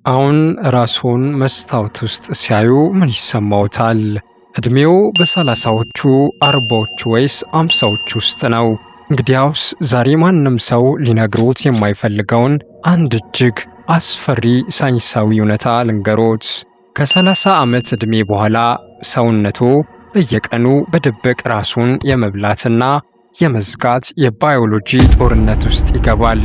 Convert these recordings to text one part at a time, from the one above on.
አሁን ራስዎን መስታወት ውስጥ ሲያዩ ምን ይሰማዎታል? ዕድሜው በሰላሳዎቹ፣ አርባዎቹ ወይስ አምሳዎቹ ውስጥ ነው? እንግዲያውስ ዛሬ ማንም ሰው ሊነግሮት የማይፈልገውን አንድ እጅግ አስፈሪ ሳይንሳዊ እውነታ ልንገሮት። ከ30 ዓመት ዕድሜ በኋላ ሰውነቶ በየቀኑ በድብቅ ራሱን የመብላትና የመዝጋት የባዮሎጂ ጦርነት ውስጥ ይገባል።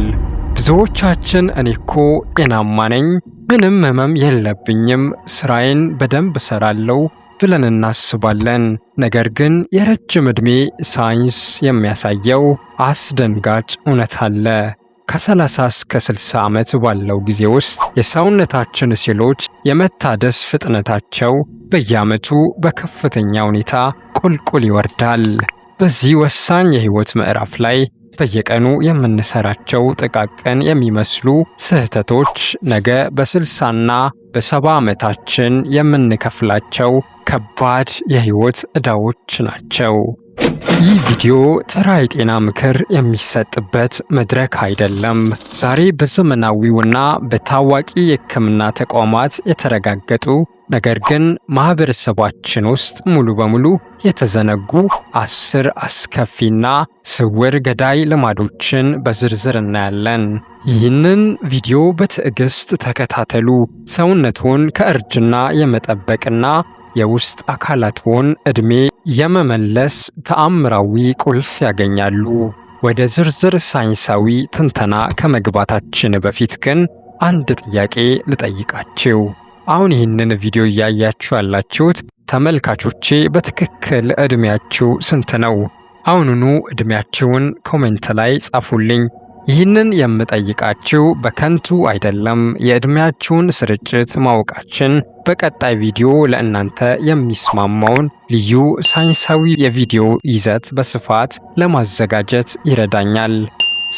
ብዙዎቻችን እኔ እኮ ጤናማ ነኝ፣ ምንም ህመም የለብኝም፣ ስራዬን በደንብ እሰራለሁ ብለን እናስባለን። ነገር ግን የረጅም ዕድሜ ሳይንስ የሚያሳየው አስደንጋጭ እውነት አለ። ከ30 እስከ 60 ዓመት ባለው ጊዜ ውስጥ የሰውነታችን ሴሎች የመታደስ ፍጥነታቸው በየዓመቱ በከፍተኛ ሁኔታ ቁልቁል ይወርዳል። በዚህ ወሳኝ የህይወት ምዕራፍ ላይ በየቀኑ የምንሰራቸው ጥቃቅን የሚመስሉ ስህተቶች ነገ በ60ና በ70 ዓመታችን የምንከፍላቸው ከባድ የህይወት ዕዳዎች ናቸው። ይህ ቪዲዮ ተራ የጤና ምክር የሚሰጥበት መድረክ አይደለም። ዛሬ በዘመናዊውና በታዋቂ የሕክምና ተቋማት የተረጋገጡ ነገር ግን ማህበረሰባችን ውስጥ ሙሉ በሙሉ የተዘነጉ 10 አስከፊና ስውር ገዳይ ልማዶችን በዝርዝር እናያለን። ይህንን ቪዲዮ በትዕግስት ተከታተሉ። ሰውነትዎን ከእርጅና የመጠበቅና የውስጥ አካላትዎን ዕድሜ የመመለስ ተአምራዊ ቁልፍ ያገኛሉ። ወደ ዝርዝር ሳይንሳዊ ትንተና ከመግባታችን በፊት ግን አንድ ጥያቄ ልጠይቃችሁ። አሁን ይህንን ቪዲዮ እያያችሁ ያላችሁት ተመልካቾቼ በትክክል ዕድሜያችሁ ስንት ነው? አሁኑኑ ዕድሜያችሁን ኮሜንት ላይ ጻፉልኝ። ይህንን የምጠይቃችሁ በከንቱ አይደለም። የዕድሜያችሁን ስርጭት ማወቃችን በቀጣይ ቪዲዮ ለእናንተ የሚስማማውን ልዩ ሳይንሳዊ የቪዲዮ ይዘት በስፋት ለማዘጋጀት ይረዳኛል።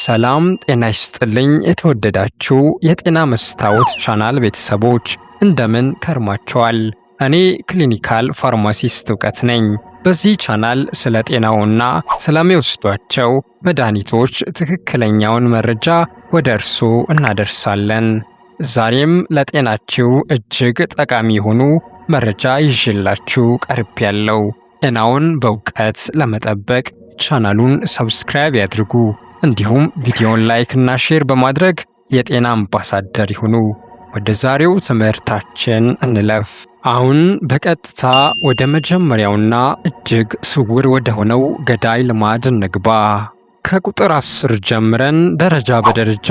ሰላም ጤና ይስጥልኝ። የተወደዳችሁ የጤና መስታወት ቻናል ቤተሰቦች እንደምን ከርማችኋል? እኔ ክሊኒካል ፋርማሲስት እውቀት ነኝ። በዚህ ቻናል ስለ ጤናውና ስለሚወስዷቸው መድኃኒቶች ትክክለኛውን መረጃ ወደ እርስዎ እናደርሳለን። ዛሬም ለጤናችሁ እጅግ ጠቃሚ የሆኑ መረጃ ይዤላችሁ ቀርቤያለሁ። ጤናውን በእውቀት ለመጠበቅ ቻናሉን ሰብስክራይብ ያድርጉ። እንዲሁም ቪዲዮውን ላይክ እና ሼር በማድረግ የጤና አምባሳደር ይሁኑ። ወደ ዛሬው ትምህርታችን እንለፍ። አሁን በቀጥታ ወደ መጀመሪያውና እጅግ ስውር ወደ ሆነው ገዳይ ልማድ እንግባ። ከቁጥር 10 ጀምረን ደረጃ በደረጃ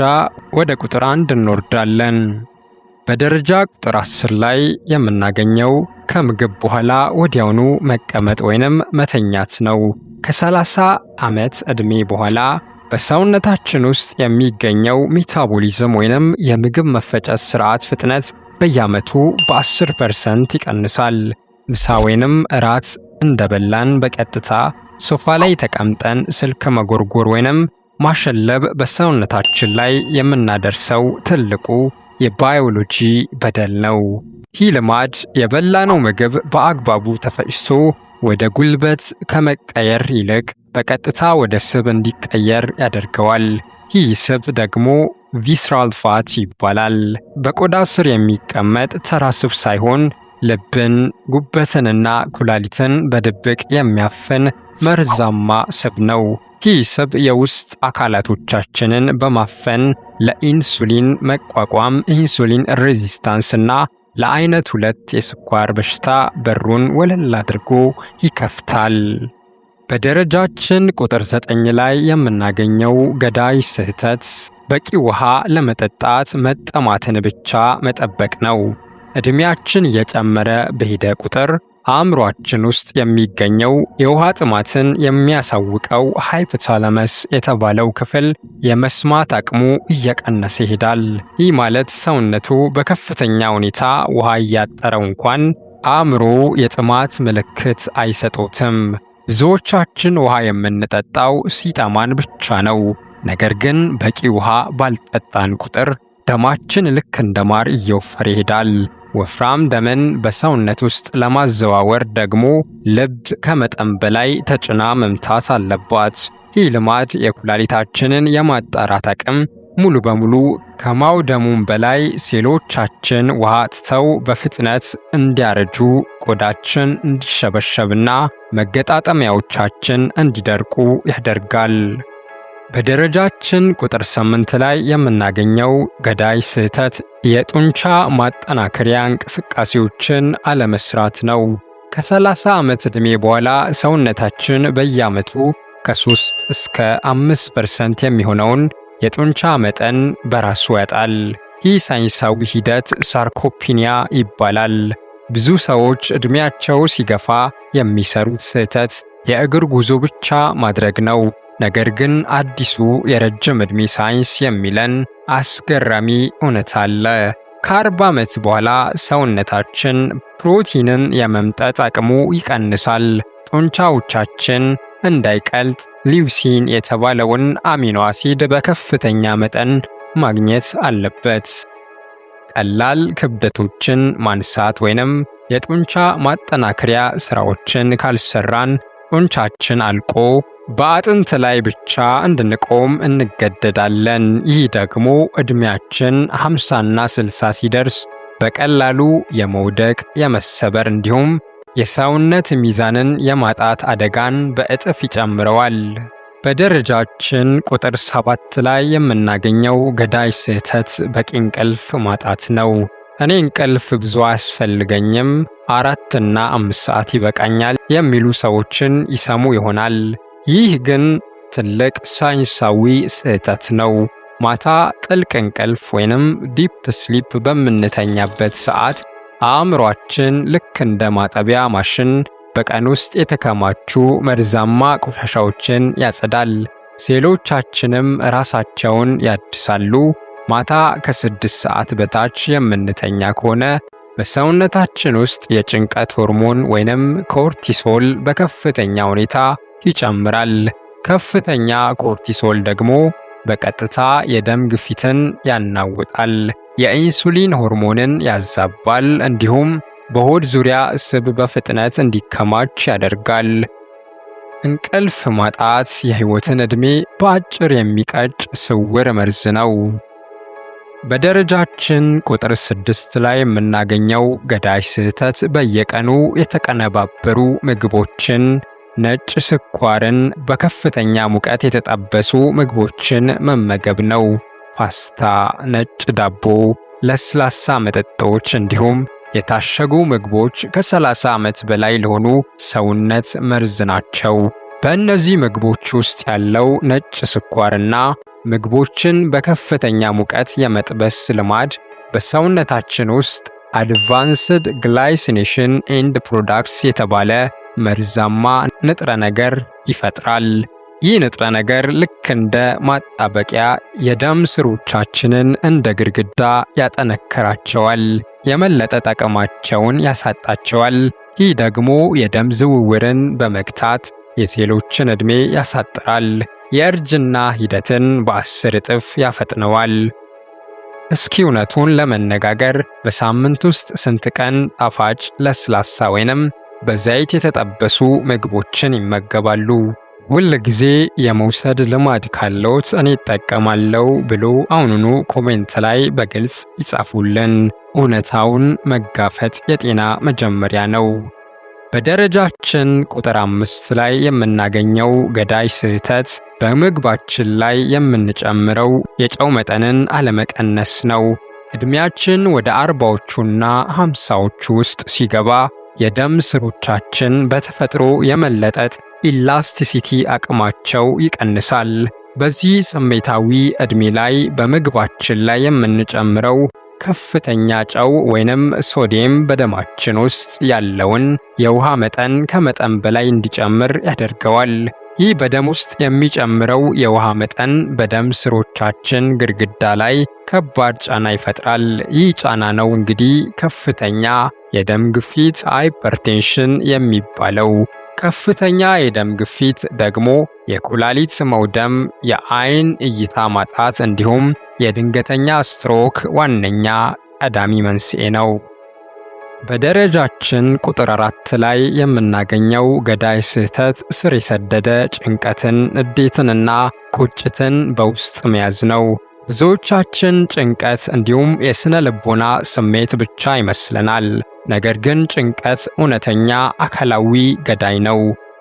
ወደ ቁጥር 1 እንወርዳለን። በደረጃ ቁጥር 10 ላይ የምናገኘው ከምግብ በኋላ ወዲያውኑ መቀመጥ ወይንም መተኛት ነው። ከ30 ዓመት ዕድሜ በኋላ በሰውነታችን ውስጥ የሚገኘው ሜታቦሊዝም ወይንም የምግብ መፈጨት ስርዓት ፍጥነት በየዓመቱ በ10% ይቀንሳል። ምሳ ወይንም እራት እንደበላን በቀጥታ ሶፋ ላይ ተቀምጠን ስልክ መጎርጎር ወይንም ማሸለብ በሰውነታችን ላይ የምናደርሰው ትልቁ የባዮሎጂ በደል ነው። ይህ ልማድ የበላነው ምግብ በአግባቡ ተፈጭቶ ወደ ጉልበት ከመቀየር ይልቅ በቀጥታ ወደ ስብ እንዲቀየር ያደርገዋል። ይህ ስብ ደግሞ ቪስራል ፋት ይባላል። በቆዳ ስር የሚቀመጥ ተራ ስብ ሳይሆን ልብን፣ ጉበትንና ኩላሊትን በድብቅ የሚያፍን መርዛማ ስብ ነው። ይህ ስብ የውስጥ አካላቶቻችንን በማፈን ለኢንሱሊን መቋቋም፣ ኢንሱሊን ሬዚስታንስ እና ለአይነት 2 የስኳር በሽታ በሩን ወለል አድርጎ ይከፍታል። በደረጃችን ቁጥር 9 ላይ የምናገኘው ገዳይ ስህተት በቂ ውሃ ለመጠጣት መጠማትን ብቻ መጠበቅ ነው። ዕድሜያችን እየጨመረ በሄደ ቁጥር አእምሯችን ውስጥ የሚገኘው የውሃ ጥማትን የሚያሳውቀው ሃይፖታለመስ የተባለው ክፍል የመስማት አቅሙ እየቀነሰ ይሄዳል። ይህ ማለት ሰውነቱ በከፍተኛ ሁኔታ ውሃ እያጠረው እንኳን አእምሮ የጥማት ምልክት አይሰጦትም። ብዙዎቻችን ውሃ የምንጠጣው ሲጠማን ብቻ ነው። ነገር ግን በቂ ውሃ ባልጠጣን ቁጥር ደማችን ልክ እንደ ማር እየወፈረ ይሄዳል። ወፍራም ደምን በሰውነት ውስጥ ለማዘዋወር ደግሞ ልብ ከመጠን በላይ ተጭና መምታት አለባት። ይህ ልማድ የኩላሊታችንን የማጣራት አቅም ሙሉ በሙሉ ከማውደሙም በላይ ሴሎቻችን ውሃ አጥተው በፍጥነት እንዲያረጁ፣ ቆዳችን እንዲሸበሸብና መገጣጠሚያዎቻችን እንዲደርቁ ያደርጋል። በደረጃችን ቁጥር 8 ላይ የምናገኘው ገዳይ ስህተት የጡንቻ ማጠናከሪያ እንቅስቃሴዎችን አለመስራት ነው። ከ30 ዓመት ዕድሜ በኋላ ሰውነታችን በየዓመቱ ከ3 እስከ 5% የሚሆነውን የጡንቻ መጠን በራሱ ያጣል። ይህ ሳይንሳዊ ሂደት ሳርኮፒኒያ ይባላል። ብዙ ሰዎች ዕድሜያቸው ሲገፋ የሚሰሩት ስህተት የእግር ጉዞ ብቻ ማድረግ ነው። ነገር ግን አዲሱ የረጅም ዕድሜ ሳይንስ የሚለን አስገራሚ እውነት አለ። ከ40 ዓመት በኋላ ሰውነታችን ፕሮቲንን የመምጠጥ አቅሙ ይቀንሳል። ጡንቻዎቻችን እንዳይቀልጥ ሊውሲን የተባለውን አሚኖ አሲድ በከፍተኛ መጠን ማግኘት አለበት። ቀላል ክብደቶችን ማንሳት ወይንም የጡንቻ ማጠናከሪያ ስራዎችን ካልሰራን ጡንቻችን አልቆ በአጥንት ላይ ብቻ እንድንቆም እንገደዳለን። ይህ ደግሞ ዕድሜያችን 50ና 60 ሲደርስ በቀላሉ የመውደቅ፣ የመሰበር እንዲሁም የሰውነት ሚዛንን የማጣት አደጋን በእጥፍ ይጨምረዋል። በደረጃችን ቁጥር 7 ላይ የምናገኘው ገዳይ ስህተት በቂ እንቅልፍ ማጣት ነው። እኔ እንቅልፍ ብዙ አያስፈልገኝም፣ 4 እና 5 ሰዓት ይበቃኛል የሚሉ ሰዎችን ይሰሙ ይሆናል። ይህ ግን ትልቅ ሳይንሳዊ ስህተት ነው። ማታ ጥልቅ እንቅልፍ ወይንም ዲፕ ስሊፕ በምንተኛበት ሰዓት አእምሯችን ልክ እንደ ማጠቢያ ማሽን በቀን ውስጥ የተከማቹ መርዛማ ቆሻሻዎችን ያጸዳል። ሴሎቻችንም ራሳቸውን ያድሳሉ። ማታ ከ6 ሰዓት በታች የምንተኛ ከሆነ በሰውነታችን ውስጥ የጭንቀት ሆርሞን ወይንም ኮርቲሶል በከፍተኛ ሁኔታ ይጨምራል። ከፍተኛ ኮርቲሶል ደግሞ በቀጥታ የደም ግፊትን ያናውጣል፣ የኢንሱሊን ሆርሞንን ያዛባል፣ እንዲሁም በሆድ ዙሪያ ስብ በፍጥነት እንዲከማች ያደርጋል። እንቅልፍ ማጣት የሕይወትን ዕድሜ በአጭር የሚቀጭ ስውር መርዝ ነው። በደረጃችን ቁጥር 6 ላይ የምናገኘው ገዳይ ስህተት በየቀኑ የተቀነባበሩ ምግቦችን፣ ነጭ ስኳርን፣ በከፍተኛ ሙቀት የተጠበሱ ምግቦችን መመገብ ነው። ፓስታ፣ ነጭ ዳቦ፣ ለስላሳ መጠጦች እንዲሁም የታሸጉ ምግቦች ከ30 ዓመት በላይ ለሆኑ ሰውነት መርዝ ናቸው። በእነዚህ ምግቦች ውስጥ ያለው ነጭ ስኳርና ምግቦችን በከፍተኛ ሙቀት የመጥበስ ልማድ በሰውነታችን ውስጥ አድቫንስድ ግላይሲኔሽን ኤንድ ፕሮዳክትስ የተባለ መርዛማ ንጥረ ነገር ይፈጥራል። ይህ ንጥረ ነገር ልክ እንደ ማጣበቂያ የደም ስሮቻችንን እንደ ግድግዳ ያጠነክራቸዋል፣ የመለጠጥ አቅማቸውን ያሳጣቸዋል። ይህ ደግሞ የደም ዝውውርን በመግታት የሴሎችን ዕድሜ ያሳጥራል፣ የእርጅና ሂደትን በ10 እጥፍ ያፈጥነዋል። እስኪ እውነቱን ለመነጋገር በሳምንት ውስጥ ስንት ቀን ጣፋጭ፣ ለስላሳ ወይንም በዘይት የተጠበሱ ምግቦችን ይመገባሉ? ሁል ጊዜ የመውሰድ ልማድ ካለዎት እኔ እጠቀማለሁ ብሎ አሁኑኑ ኮሜንት ላይ በግልጽ ይጻፉልን። እውነታውን መጋፈጥ የጤና መጀመሪያ ነው። በደረጃችን ቁጥር 5 ላይ የምናገኘው ገዳይ ስህተት በምግባችን ላይ የምንጨምረው የጨው መጠንን አለመቀነስ ነው። ዕድሜያችን ወደ 40ዎቹና 50ዎቹ ውስጥ ሲገባ የደም ስሮቻችን በተፈጥሮ የመለጠጥ ኢላስቲሲቲ አቅማቸው ይቀንሳል። በዚህ ስሜታዊ ዕድሜ ላይ በምግባችን ላይ የምንጨምረው ከፍተኛ ጨው ወይንም ሶዲየም በደማችን ውስጥ ያለውን የውሃ መጠን ከመጠን በላይ እንዲጨምር ያደርገዋል። ይህ በደም ውስጥ የሚጨምረው የውሃ መጠን በደም ስሮቻችን ግድግዳ ላይ ከባድ ጫና ይፈጥራል። ይህ ጫና ነው እንግዲህ ከፍተኛ የደም ግፊት ሃይፐርቴንሽን የሚባለው። ከፍተኛ የደም ግፊት ደግሞ የኩላሊት መውደም፣ የአይን እይታ ማጣት እንዲሁም የድንገተኛ ስትሮክ ዋነኛ ቀዳሚ መንስኤ ነው። በደረጃችን ቁጥር 4 ላይ የምናገኘው ገዳይ ስህተት ስር የሰደደ ጭንቀትን፣ ንዴትንና ቁጭትን በውስጥ መያዝ ነው። ብዙዎቻችን ጭንቀት እንዲሁም የስነ ልቦና ስሜት ብቻ ይመስለናል። ነገር ግን ጭንቀት እውነተኛ አካላዊ ገዳይ ነው።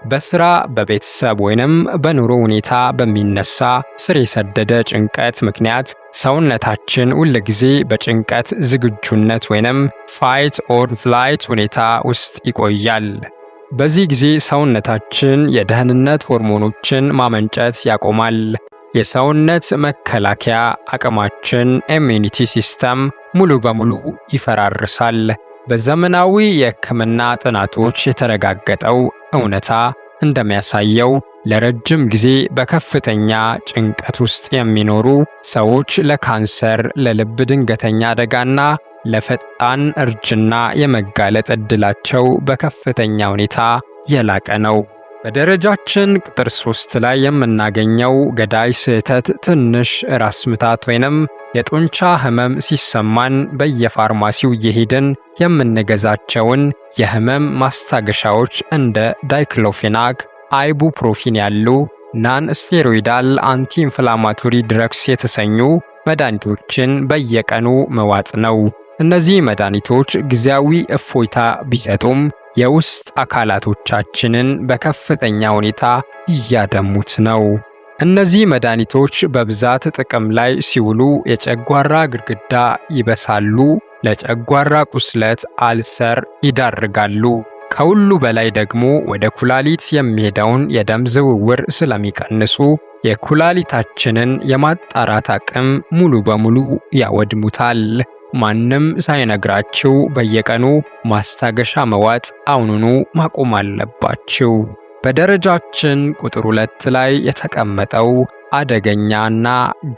በስራ፣ በቤተሰብ ወይንም በኑሮ ሁኔታ በሚነሳ ስር የሰደደ ጭንቀት ምክንያት ሰውነታችን ሁልጊዜ በጭንቀት ዝግጁነት ወይንም ፋይት ኦር ፍላይት ሁኔታ ውስጥ ይቆያል። በዚህ ጊዜ ሰውነታችን የደህንነት ሆርሞኖችን ማመንጨት ያቆማል። የሰውነት መከላከያ አቅማችን ኢሚዩኒቲ ሲስተም ሙሉ በሙሉ ይፈራርሳል። በዘመናዊ የሕክምና ጥናቶች የተረጋገጠው እውነታ እንደሚያሳየው ለረጅም ጊዜ በከፍተኛ ጭንቀት ውስጥ የሚኖሩ ሰዎች ለካንሰር፣ ለልብ ድንገተኛ አደጋና ለፈጣን እርጅና የመጋለጥ ዕድላቸው በከፍተኛ ሁኔታ የላቀ ነው። በደረጃችን ቁጥር 3 ላይ የምናገኘው ገዳይ ስህተት ትንሽ ራስ ምታት ወይንም የጡንቻ ህመም ሲሰማን በየፋርማሲው እየሄድን የምንገዛቸውን የህመም ማስታገሻዎች እንደ ዳይክሎፌናክ፣ አይቡፕሮፊን ያሉ ናን ስቴሮይዳል አንቲ ኢንፍላማቶሪ ድረግስ የተሰኙ መድኃኒቶችን በየቀኑ መዋጥ ነው። እነዚህ መድኃኒቶች ጊዜያዊ እፎይታ ቢሰጡም የውስጥ አካላቶቻችንን በከፍተኛ ሁኔታ እያደሙት ነው። እነዚህ መድኃኒቶች በብዛት ጥቅም ላይ ሲውሉ የጨጓራ ግድግዳ ይበሳሉ፣ ለጨጓራ ቁስለት አልሰር ይዳርጋሉ። ከሁሉ በላይ ደግሞ ወደ ኩላሊት የሚሄደውን የደም ዝውውር ስለሚቀንሱ የኩላሊታችንን የማጣራት አቅም ሙሉ በሙሉ ያወድሙታል። ማንም ሳይነግራችሁ በየቀኑ ማስታገሻ መዋጥ አሁኑኑ ማቆም አለባችሁ። በደረጃችን ቁጥር 2 ላይ የተቀመጠው አደገኛና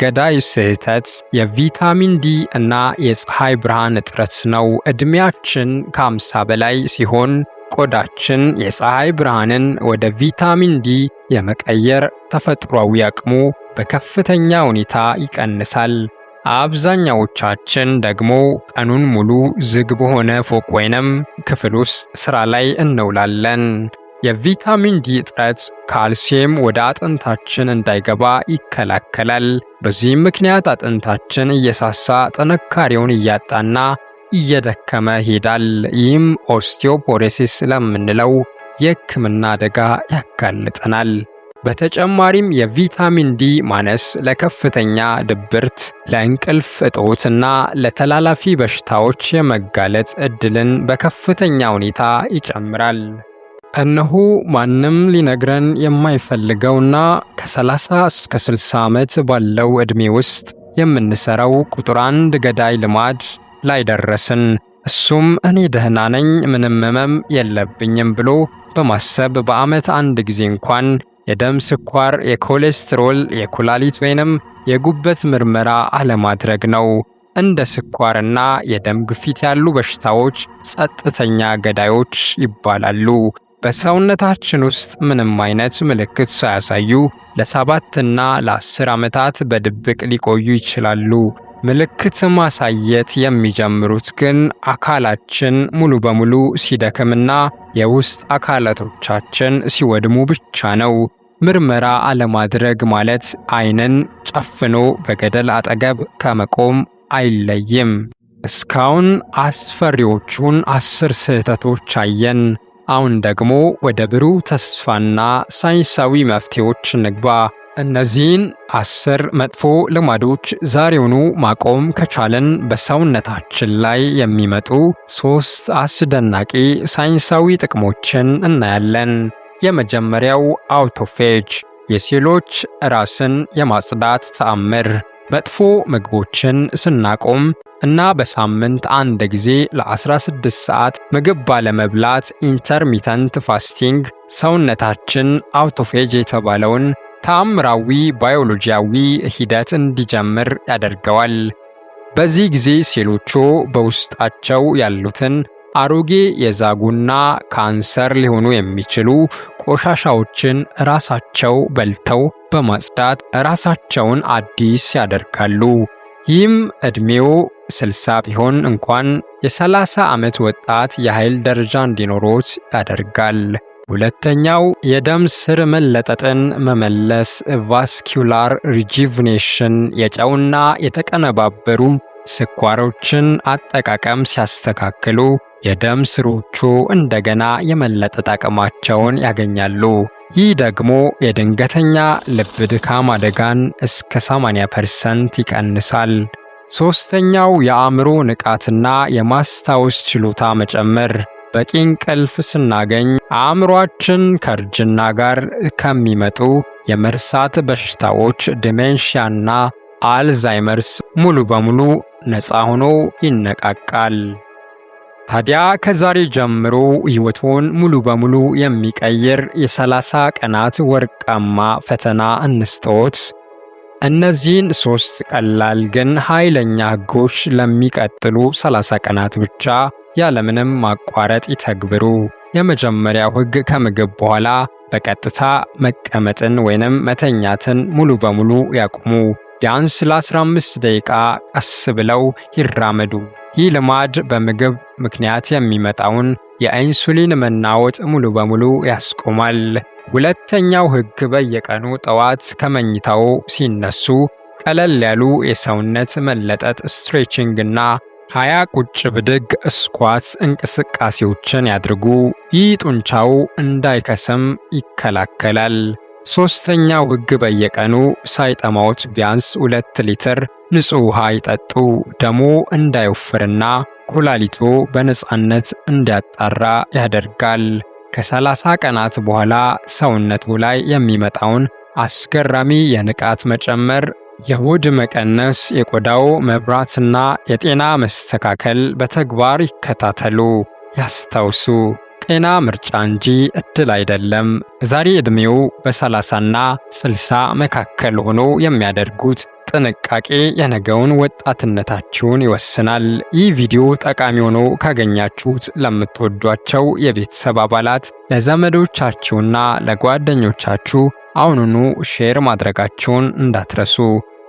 ገዳይ ስህተት የቪታሚን ዲ እና የፀሐይ ብርሃን እጥረት ነው። ዕድሜያችን ከ50 በላይ ሲሆን ቆዳችን የፀሐይ ብርሃንን ወደ ቪታሚን ዲ የመቀየር ተፈጥሯዊ አቅሙ በከፍተኛ ሁኔታ ይቀንሳል። አብዛኛዎቻችን ደግሞ ቀኑን ሙሉ ዝግ በሆነ ፎቅ ወይንም ክፍል ውስጥ ስራ ላይ እንውላለን። የቪታሚን ዲ እጥረት ካልሲየም ወደ አጥንታችን እንዳይገባ ይከላከላል። በዚህም ምክንያት አጥንታችን እየሳሳ ጥንካሬውን እያጣና እየደከመ ይሄዳል። ይህም ኦስቲዮፖሮሲስ ለምንለው የሕክምና አደጋ ያጋልጠናል። በተጨማሪም የቪታሚን ዲ ማነስ ለከፍተኛ ድብርት፣ ለእንቅልፍ እጦትና ለተላላፊ በሽታዎች የመጋለጥ ዕድልን በከፍተኛ ሁኔታ ይጨምራል። እነሆ ማንም ሊነግረን የማይፈልገውና ከ30 እስከ 60 ዓመት ባለው ዕድሜ ውስጥ የምንሰራው ቁጥር 1 ገዳይ ልማድ ላይ ደረስን። እሱም እኔ ደህና ነኝ፣ ምንም ህመም የለብኝም ብሎ በማሰብ በዓመት አንድ ጊዜ እንኳን የደም ስኳር፣ የኮሌስትሮል፣ የኩላሊት ወይንም የጉበት ምርመራ አለማድረግ ነው። እንደ ስኳርና የደም ግፊት ያሉ በሽታዎች ጸጥተኛ ገዳዮች ይባላሉ። በሰውነታችን ውስጥ ምንም አይነት ምልክት ሳያሳዩ ለ7 እና ለ10 ዓመታት በድብቅ ሊቆዩ ይችላሉ። ምልክት ማሳየት የሚጀምሩት ግን አካላችን ሙሉ በሙሉ ሲደክምና የውስጥ አካላቶቻችን ሲወድሙ ብቻ ነው። ምርመራ አለማድረግ ማለት ዓይንን ጨፍኖ በገደል አጠገብ ከመቆም አይለይም። እስካሁን አስፈሪዎቹን 10 ስህተቶች አየን። አሁን ደግሞ ወደ ብሩህ ተስፋና ሳይንሳዊ መፍትሄዎች እንግባ። እነዚህን 10 መጥፎ ልማዶች ዛሬውኑ ማቆም ከቻለን በሰውነታችን ላይ የሚመጡ 3 አስደናቂ ሳይንሳዊ ጥቅሞችን እናያለን። የመጀመሪያው አውቶፌጅ፣ የሴሎች ራስን የማጽዳት ተአምር። መጥፎ ምግቦችን ስናቆም እና በሳምንት አንድ ጊዜ ለ16 ሰዓት ምግብ ባለመብላት ኢንተርሚተንት ፋስቲንግ ሰውነታችን አውቶፌጅ የተባለውን ተአምራዊ ባዮሎጂያዊ ሂደት እንዲጀምር ያደርገዋል። በዚህ ጊዜ ሴሎቹ በውስጣቸው ያሉትን አሮጌ የዛጉና ካንሰር ሊሆኑ የሚችሉ ቆሻሻዎችን ራሳቸው በልተው በማጽዳት ራሳቸውን አዲስ ያደርጋሉ። ይህም ዕድሜው 60 ቢሆን እንኳን የ30 ዓመት ወጣት የኃይል ደረጃ እንዲኖሮት ያደርጋል። ሁለተኛው የደም ስር መለጠጥን መመለስ ቫስኩላር ሪጁቬኔሽን የጨውና የተቀነባበሩ ስኳሮችን አጠቃቀም ሲያስተካክሉ የደም ስሮቹ እንደገና የመለጠጥ አቅማቸውን ያገኛሉ። ይህ ደግሞ የድንገተኛ ልብ ድካም አደጋን እስከ 80% ይቀንሳል። ሶስተኛው የአእምሮ ንቃትና የማስታወስ ችሎታ መጨመር። በቂ እንቅልፍ ስናገኝ አእምሮአችን ከእርጅና ጋር ከሚመጡ የመርሳት በሽታዎች ዲሜንሺያና አልዛይመርስ ሙሉ በሙሉ ነፃ ሆኖ ይነቃቃል። ታዲያ ከዛሬ ጀምሮ ሕይወቶን ሙሉ በሙሉ የሚቀይር የ30 ቀናት ወርቃማ ፈተና እንስጥዎት። እነዚህን 3 ቀላል ግን ኃይለኛ ሕጎች ለሚቀጥሉ 30 ቀናት ብቻ ያለምንም ማቋረጥ ይተግብሩ። የመጀመሪያው ሕግ ከምግብ በኋላ በቀጥታ መቀመጥን ወይንም መተኛትን ሙሉ በሙሉ ያቁሙ። ቢያንስ ለ15 ደቂቃ ቀስ ብለው ይራመዱ። ይህ ልማድ በምግብ ምክንያት የሚመጣውን የኢንሱሊን መናወጥ ሙሉ በሙሉ ያስቆማል። ሁለተኛው ሕግ በየቀኑ ጠዋት ከመኝታው ሲነሱ ቀለል ያሉ የሰውነት መለጠጥ ስትሬቺንግና 20 ቁጭ ብድግ ስኳት እንቅስቃሴዎችን ያድርጉ። ይህ ጡንቻው እንዳይከስም ይከላከላል። ሶስተኛው ሕግ በየቀኑ ሳይጠማዎት ቢያንስ 2 ሊትር ንጹህ ውሃ ይጠጡ። ደሞ እንዳይወፍርና ኩላሊቶ በነፃነት እንዲያጣራ ያደርጋል። ከ30 ቀናት በኋላ ሰውነቱ ላይ የሚመጣውን አስገራሚ የንቃት መጨመር፣ የሆድ መቀነስ፣ የቆዳው መብራትና የጤና መስተካከል በተግባር ይከታተሉ። ያስታውሱ፣ ጤና ምርጫ እንጂ እድል አይደለም። ዛሬ ዕድሜው በ30ና 60 መካከል ሆኖ የሚያደርጉት ጥንቃቄ የነገውን ወጣትነታችሁን ይወስናል። ይህ ቪዲዮ ጠቃሚ ሆኖ ካገኛችሁት ለምትወዷቸው የቤተሰብ አባላት፣ ለዘመዶቻችሁና ለጓደኞቻችሁ አሁኑኑ ሼር ማድረጋችሁን እንዳትረሱ።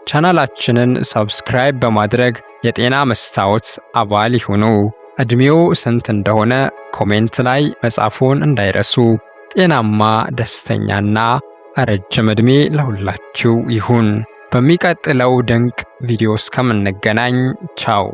ቻናላችንን ሰብስክራይብ በማድረግ የጤና መስታወት አባል ይሁኑ። ዕድሜው ስንት እንደሆነ ኮሜንት ላይ መጻፉን እንዳይረሱ። ጤናማ፣ ደስተኛና ረጅም ዕድሜ ለሁላችሁ ይሁን። በሚቀጥለው ድንቅ ቪዲዮ እስከምንገናኝ ቻው።